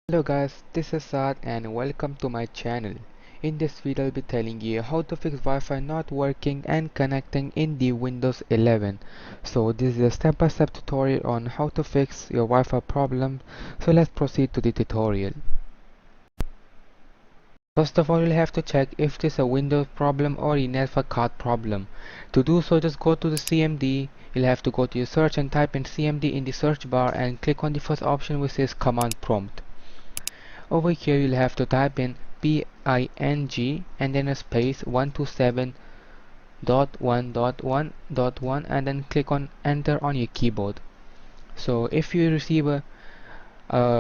Hello guys, this is Saad and welcome to my channel. In this video I'll be telling you how to fix Wi-Fi not working and connecting in the Windows 11. So this is a step-by-step tutorial on how to fix your Wi-Fi problem. So let's proceed to the tutorial. First of all, you'll have to check if this is a Windows problem or a network card problem. To do so, just go to the CMD. You'll have to go to your search and type in CMD in the search bar and click on the first option which says command prompt. Over here you'll have to type in ping and then a space 127.1.1.1 and then click on enter on your keyboard. So if you receive a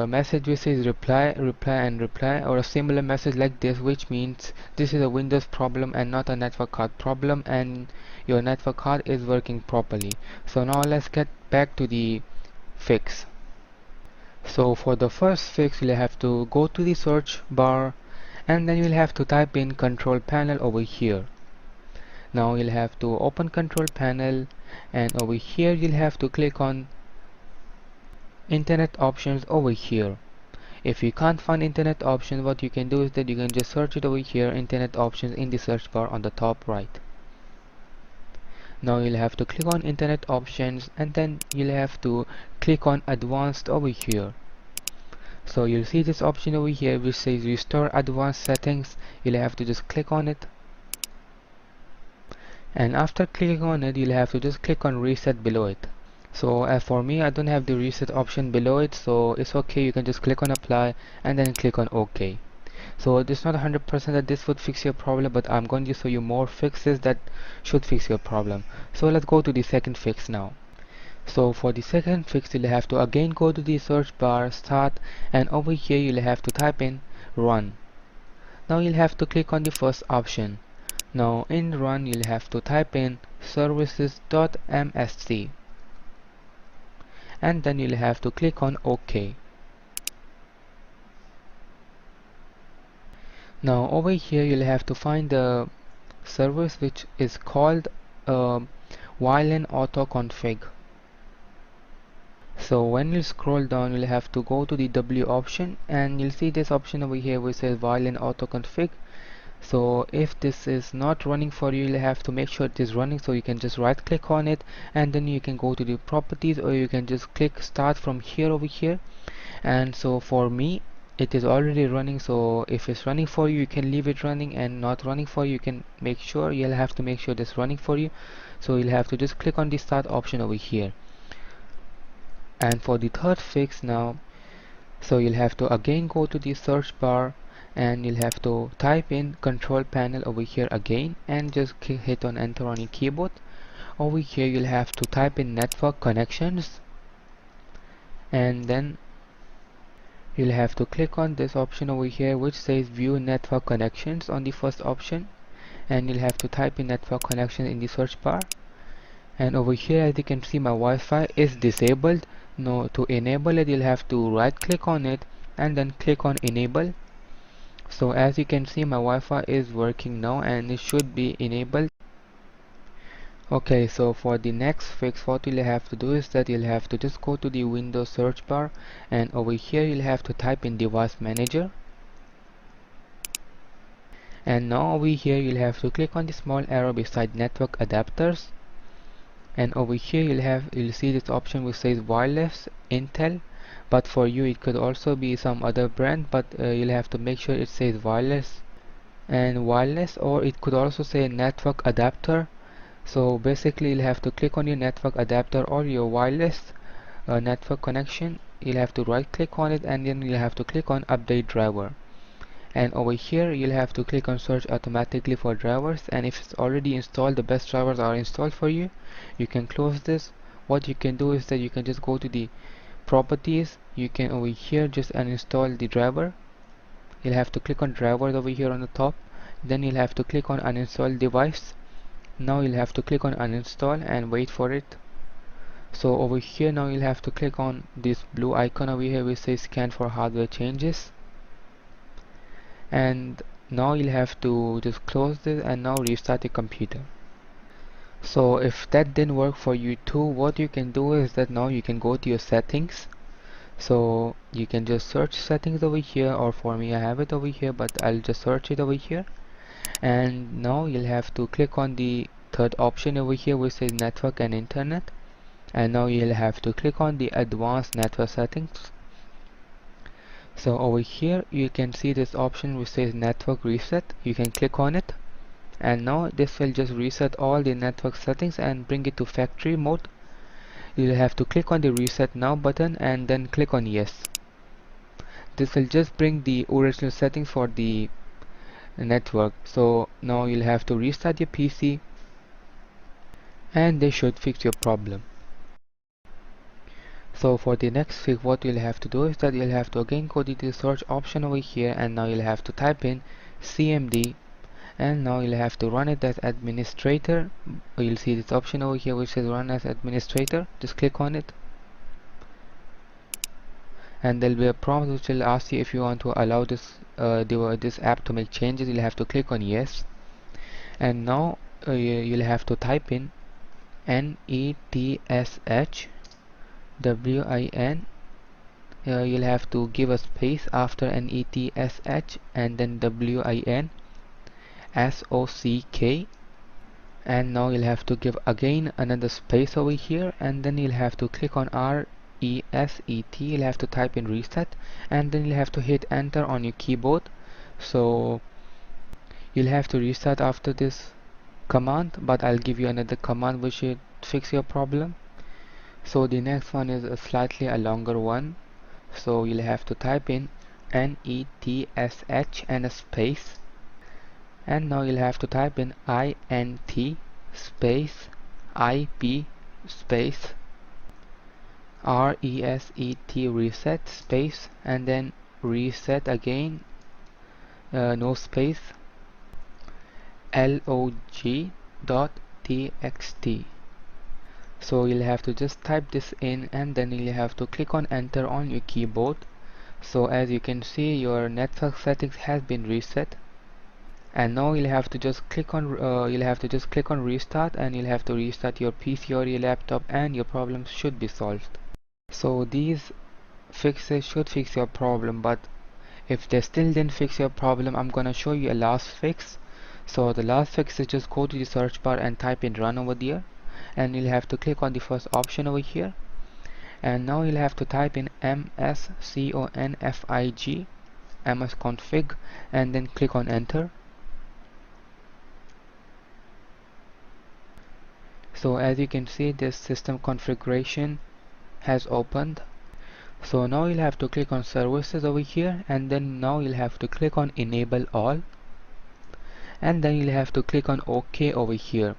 message which says reply or a similar message like this, which means this is a Windows problem and not a network card problem, and your network card is working properly. So now let's get back to the fix. So for the first fix, you'll have to go to the search bar and then you'll have to type in control panel over here. Now you'll have to open control panel and over here you'll have to click on internet options over here. If you can't find internet options, what you can do is that you can just search it over here, internet options, in the search bar on the top right. Now you'll have to click on internet options and then you'll have to click on advanced over here. So you'll see this option over here which says restore advanced settings. You'll have to just click on it, and after clicking on it you'll have to just click on reset below it. So for me, I don't have the reset option below it, so it's okay. You can just click on apply and then click on OK. So it's not 100% that this would fix your problem, but I'm going to show you more fixes that should fix your problem. So let's go to the second fix now. So for the second fix, you'll have to again go to the search bar, start, and over here you'll have to type in run. Now you'll have to click on the first option. Now in run you'll have to type in services.msc and then you'll have to click on OK. Now over here you'll have to find the service which is called Violin Auto Config. So when you scroll down you'll have to go to the W option and you'll see this option over here which says Violin Auto Config. So if this is not running for you, you'll have to make sure it is running, so you can just right click on it and then you can go to the properties, or you can just click start from here over here. And so for me it is already running, so if it's running for you you can leave it running, and not running for you you can make sure, you'll have to make sure this running for you. So you'll have to just click on the start option over here. And for the third fix now, so you'll have to again go to the search bar and you'll have to type in control panel over here again and just hit on enter on your keyboard. Over here you'll have to type in network connections and then you'll have to click on this option over here which says view network connections on the first option, and you'll have to type in network connection in the search bar. And over here as you can see my Wi-Fi is disabled. Now to enable it you'll have to right click on it and then click on enable. So as you can see my Wi-Fi is working now and it should be enabled. Okay, so for the next fix what you'll have to do is that you'll have to just go to the Windows search bar and over here you'll have to type in device manager. And now over here you'll have to click on the small arrow beside network adapters, and over here you'll see this option which says wireless Intel, but for you it could also be some other brand, but you'll have to make sure it says wireless and wireless, or it could also say network adapter. So basically you'll have to click on your network adapter or your wireless network connection. You'll have to right click on it and then you'll have to click on update driver, and over here you'll have to click on search automatically for drivers, and if it's already installed, the best drivers are installed for you, you can close this. What you can do is that you can just go to the properties, you can over here just uninstall the driver. You'll have to click on drivers over here on the top, then you'll have to click on uninstall device. Now you'll have to click on uninstall and wait for it. So over here now you'll have to click on this blue icon over here which says scan for hardware changes, and now you'll have to just close this and now restart your computer. So if that didn't work for you too, what you can do is that now you can go to your settings. So you can just search settings over here, or for me I have it over here, but I'll just search it over here. And now you'll have to click on the third option over here which says network and internet, and now you'll have to click on the advanced network settings. So over here you can see this option which says network reset. You can click on it, and now this will just reset all the network settings and bring it to factory mode. You'll have to click on the reset now button and then click on yes. This will just bring the original settings for the network. So now you'll have to restart your PC and they should fix your problem. So for the next fix, what you'll have to do is that you'll have to again go to the search option over here, and now you'll have to type in CMD, and now you'll have to run it as administrator. You'll see this option over here which says run as administrator. Just click on it, and there'll be a prompt which will ask you if you want to allow this app to make changes. You'll have to click on yes, and now you'll have to type in NETSH WIN. You'll have to give a space after NETSH and then WIN SOCK, and now you'll have to give again another space over here, and then you'll have to click on RESET. You'll have to type in reset, and then you'll have to hit enter on your keyboard. So you'll have to restart after this command, but I'll give you another command which should fix your problem. So the next one is a slightly a longer one, so you'll have to type in NETSH and a space, and now you'll have to type in INT space IP space RESET reset space, and then reset again, no space, log.txt. So you'll have to just type this in, and then you'll have to click on enter on your keyboard. So as you can see, your network settings has been reset, and now you'll have to just click on restart, and you'll have to restart your PC or your laptop, and your problem should be solved. So these fixes should fix your problem, but if they still didn't fix your problem, I'm gonna show you a last fix. So the last fix is just go to the search bar and type in run over there, and you'll have to click on the first option over here, and now you'll have to type in msconfig msconfig, and then click on enter. So as you can see, this system configuration has opened. So now you'll have to click on services over here, and then now you'll have to click on enable all, and then you'll have to click on OK over here.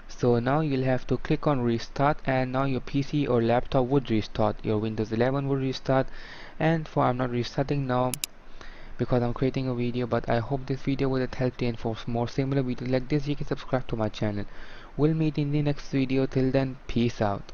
So now you'll have to click on restart, and now your PC or laptop would restart, your Windows 11 would restart. And I'm not restarting now because I'm creating a video, but I hope this video would have helped you, and for more similar videos like this you can subscribe to my channel. We'll meet in the next video. Till then, peace out.